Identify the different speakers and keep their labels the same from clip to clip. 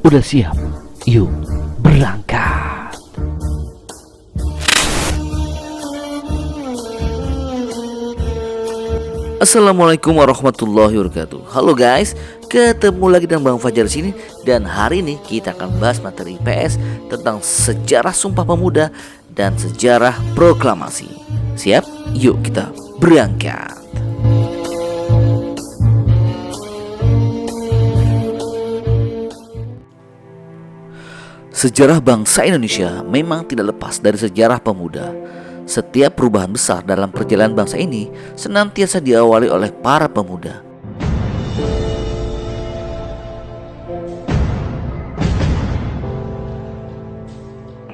Speaker 1: Udah siap? Yuk berangkat. Assalamualaikum warahmatullahi wabarakatuh. Halo guys, ketemu lagi dengan Bang Fajar sini. Dan hari ini kita akan bahas materi IPS tentang sejarah Sumpah Pemuda dan sejarah proklamasi. Siap? Yuk kita berangkat. Sejarah bangsa Indonesia memang tidak lepas dari sejarah pemuda. Setiap perubahan besar dalam perjalanan bangsa ini senantiasa diawali oleh para pemuda.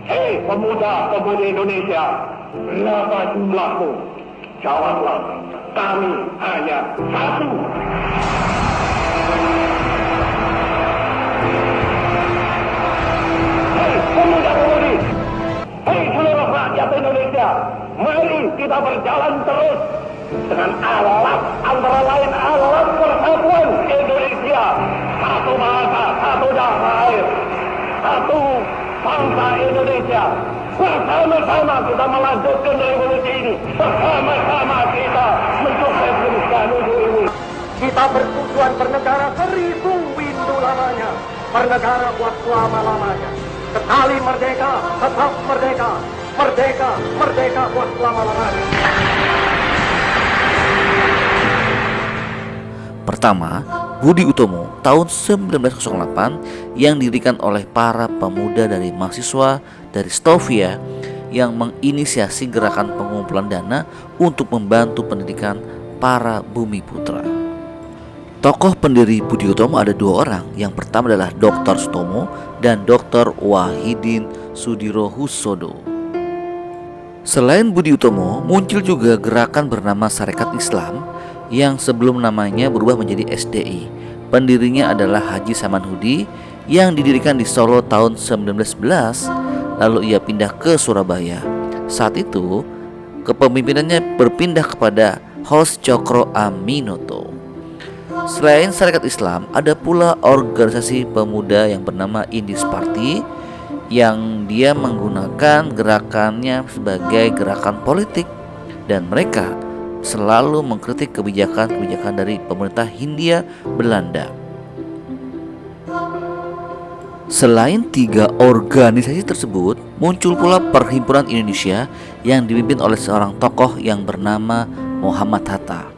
Speaker 2: Hei pemuda-pemudi Indonesia, berapa jumlahmu? Jawablah, kami hanya satu. Hei pemuda-pemudi, hei seluruh rakyat Indonesia, mari kita berjalan terus dengan alat antara lain alat persatuan Indonesia. Satu bahasa, satu tanah air, satu bangsa Indonesia. Bersama-sama kita melanjutkan revolusi ini. Bersama-sama kita mensukseskan ini. Kita bertujuan bernegara 1000 windu lamanya. Bernegara buat selama-lamanya. Sekali merdeka, tetap merdeka. Merdeka, merdeka buat selama-lamanya.
Speaker 1: Pertama, Budi Utomo tahun 1908 yang didirikan oleh para pemuda dari mahasiswa dari Stovia yang menginisiasi gerakan pengumpulan dana untuk membantu pendidikan para bumi putra. Tokoh pendiri Budi Utomo ada dua orang. Yang pertama adalah Dr. Sutomo dan Dr. Wahidin Sudirohusodo. Selain Budi Utomo, muncul juga gerakan bernama Sarekat Islam yang sebelum namanya berubah menjadi SDI. Pendirinya adalah Haji Saman Hudi yang didirikan di Solo tahun 1911, lalu ia pindah ke Surabaya. Saat itu, kepemimpinannya berpindah kepada Hos Cokro Aminoto. Selain Sarekat Islam, ada pula organisasi pemuda yang bernama Indis Party yang dia menggunakan gerakannya sebagai gerakan politik, dan mereka selalu mengkritik kebijakan-kebijakan dari pemerintah Hindia Belanda. Selain tiga organisasi tersebut, muncul pula Perhimpunan Indonesia yang dipimpin oleh seorang tokoh yang bernama Muhammad Hatta.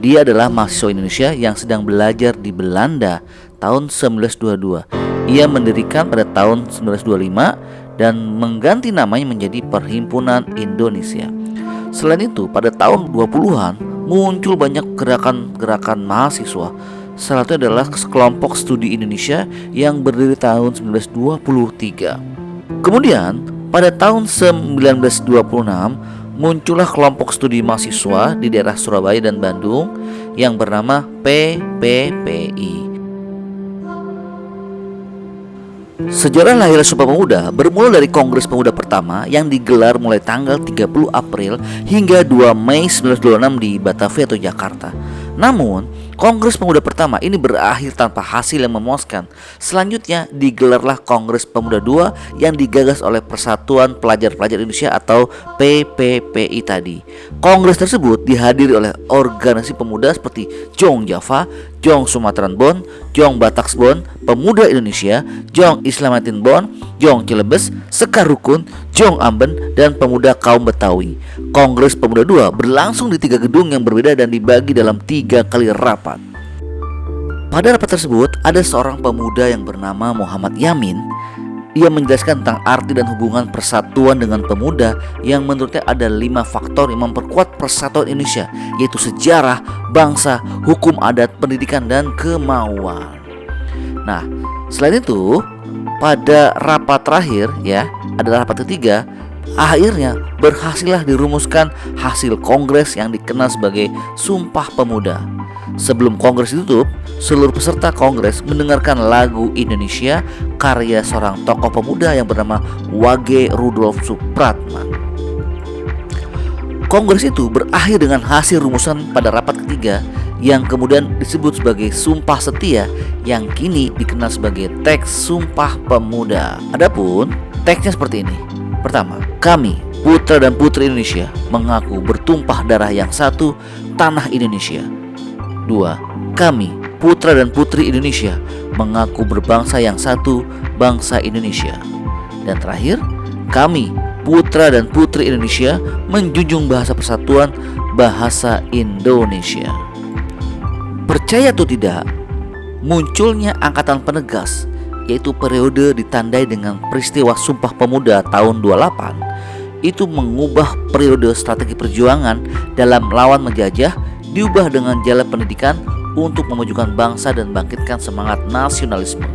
Speaker 1: Dia adalah mahasiswa Indonesia yang sedang belajar di Belanda tahun 1922. Ia mendirikan pada tahun 1925 dan mengganti namanya menjadi Perhimpunan Indonesia. Selain itu, pada tahun 20-an muncul banyak gerakan-gerakan mahasiswa. Salah satunya adalah kelompok studi Indonesia yang berdiri tahun 1923. Kemudian, pada tahun 1926 muncullah kelompok studi mahasiswa di daerah Surabaya dan Bandung yang bernama PPPI. Sejarah lahir Sumpah Pemuda bermula dari Kongres Pemuda pertama yang digelar mulai tanggal 30 April hingga 2 Mei 1926 di Batavia atau Jakarta. Namun, Kongres Pemuda pertama ini berakhir tanpa hasil yang memuaskan. Selanjutnya digelarlah Kongres Pemuda II yang digagas oleh Persatuan Pelajar-Pelajar Indonesia atau PPPI tadi. Kongres tersebut dihadiri oleh organisasi pemuda seperti Jong Java, Jong Sumatran Bon, Jong Bataks Bon, Pemuda Indonesia, Jong Islamatin Bon, Jong Cilebes, Sekar Rukun, Jong Amben, dan Pemuda Kaum Betawi. Kongres Pemuda II berlangsung di 3 gedung yang berbeda dan dibagi dalam 3 kali rapat. Pada rapat tersebut ada seorang pemuda yang bernama Muhammad Yamin. Ia menjelaskan tentang arti dan hubungan persatuan dengan pemuda yang menurutnya ada 5 faktor yang memperkuat persatuan Indonesia, yaitu sejarah, bangsa, hukum adat, pendidikan, dan kemauan. Nah, selain itu, pada rapat terakhir adalah rapat ketiga, akhirnya berhasillah dirumuskan hasil kongres yang dikenal sebagai Sumpah Pemuda. Sebelum kongres ditutup, seluruh peserta kongres mendengarkan lagu Indonesia karya seorang tokoh pemuda yang bernama Wage Rudolf Supratman. Kongres itu berakhir dengan hasil rumusan pada rapat ketiga yang kemudian disebut sebagai Sumpah Setia yang kini dikenal sebagai teks Sumpah Pemuda. Adapun teksnya seperti ini. Pertama, kami, putra dan putri Indonesia, mengaku bertumpah darah yang satu, tanah Indonesia. Dua, kami, putra dan putri Indonesia, mengaku berbangsa yang satu, bangsa Indonesia. Dan terakhir, kami, putra dan putri Indonesia, menjunjung bahasa persatuan, bahasa Indonesia. Percaya atau tidak, munculnya angkatan penegas, yaitu periode ditandai dengan peristiwa Sumpah Pemuda tahun 28, itu mengubah periode strategi perjuangan dalam lawan menjajah, diubah dengan jalan pendidikan untuk memajukan bangsa dan bangkitkan semangat nasionalisme.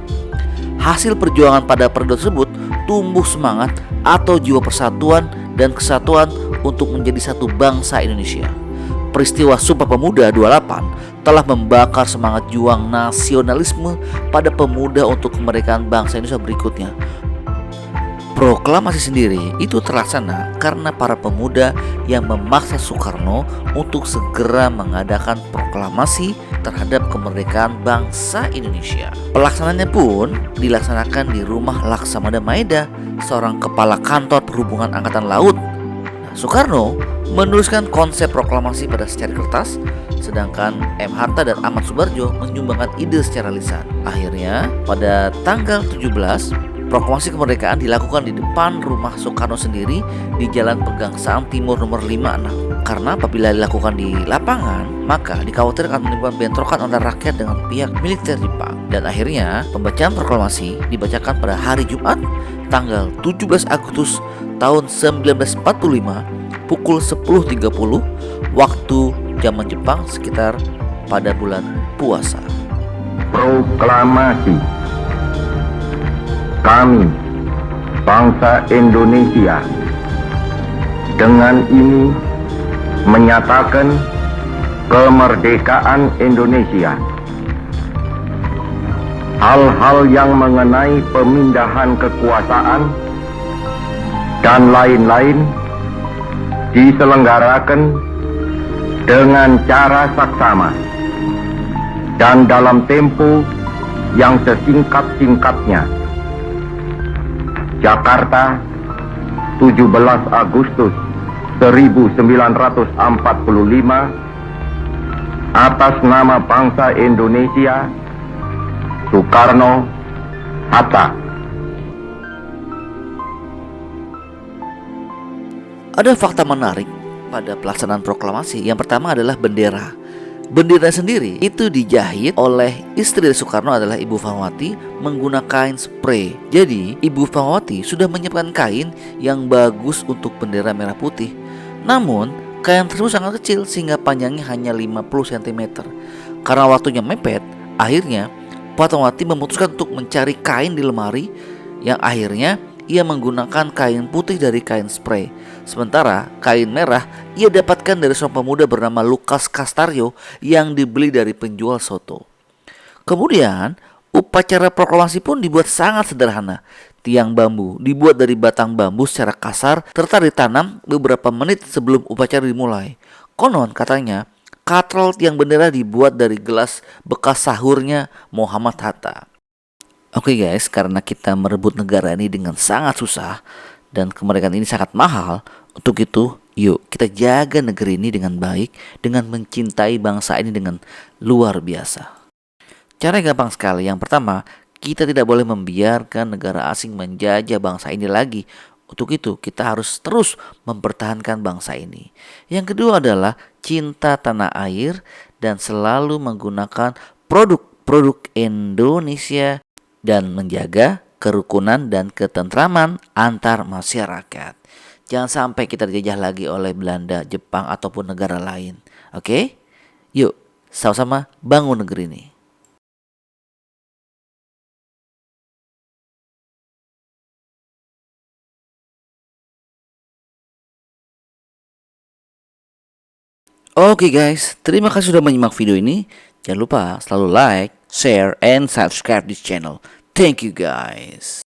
Speaker 1: Hasil perjuangan pada periode tersebut tumbuh semangat atau jiwa persatuan dan kesatuan untuk menjadi satu bangsa Indonesia. Peristiwa Sumpah Pemuda 28 telah membakar semangat juang nasionalisme pada pemuda untuk kemerdekaan bangsa Indonesia berikutnya. Proklamasi sendiri itu terlaksana karena para pemuda yang memaksa Soekarno untuk segera mengadakan proklamasi terhadap kemerdekaan bangsa Indonesia. Pelaksanaannya pun dilaksanakan di rumah Laksamana Maeda, seorang kepala kantor perhubungan Angkatan Laut. Soekarno menuliskan konsep proklamasi pada secari kertas, sedangkan M. Hatta dan Ahmad Subarjo menyumbangkan ide secara lisan. Akhirnya, pada tanggal 17, proklamasi kemerdekaan dilakukan di depan rumah Soekarno sendiri di Jalan Pegangsaan Timur nomor 56. Karena apabila dilakukan di lapangan, maka dikhawatirkan menimbulkan bentrokan antara rakyat dengan pihak militer Jepang. Dan akhirnya, pembacaan proklamasi dibacakan pada hari Jumat, tanggal 17 Agustus tahun 1945 pukul 10.30 waktu zaman Jepang, sekitar pada bulan puasa.
Speaker 3: Proklamasi. Kami, bangsa Indonesia, dengan ini menyatakan kemerdekaan Indonesia. Hal-hal yang mengenai pemindahan kekuasaan dan lain-lain diselenggarakan dengan cara saksama dan dalam tempo yang sesingkat-singkatnya. Jakarta, 17 Agustus 1945, atas nama bangsa Indonesia, Soekarno, Hatta.
Speaker 1: Ada fakta menarik pada pelaksanaan proklamasi. Yang pertama adalah bendera. Bendera sendiri itu dijahit oleh istri dari Soekarno adalah Ibu Fatmawati menggunakan kain spray. Jadi Ibu Fatmawati sudah menyiapkan kain yang bagus untuk bendera merah putih. Namun kain tersebut sangat kecil sehingga panjangnya hanya 50 cm. Karena waktunya mepet, akhirnya Fatmawati memutuskan untuk mencari kain di lemari, yang akhirnya ia menggunakan kain putih dari kain spray. Sementara kain merah ia dapatkan dari seorang pemuda bernama Lukas Castario yang dibeli dari penjual soto. Kemudian upacara proklamasi pun dibuat sangat sederhana. Tiang bambu dibuat dari batang bambu secara kasar serta ditanam beberapa menit sebelum upacara dimulai. Konon katanya katrol tiang bendera dibuat dari gelas bekas sahurnya Muhammad Hatta. Oke guys, karena kita merebut negara ini dengan sangat susah dan kemerdekaan ini sangat mahal, untuk itu yuk kita jaga negeri ini dengan baik, dengan mencintai bangsa ini dengan luar biasa. Caranya gampang sekali. Yang pertama, kita tidak boleh membiarkan negara asing menjajah bangsa ini lagi. Untuk itu kita harus terus mempertahankan bangsa ini. Yang kedua adalah cinta tanah air dan selalu menggunakan produk-produk Indonesia dan menjaga kerukunan dan ketentraman antar masyarakat. Jangan sampai kita dijajah lagi oleh Belanda, Jepang ataupun negara lain. Oke? Yuk, sama-sama bangun negeri ini. Oke guys, terima kasih sudah menyimak video ini. Jangan lupa selalu like, share, and subscribe this channel. Thank you guys.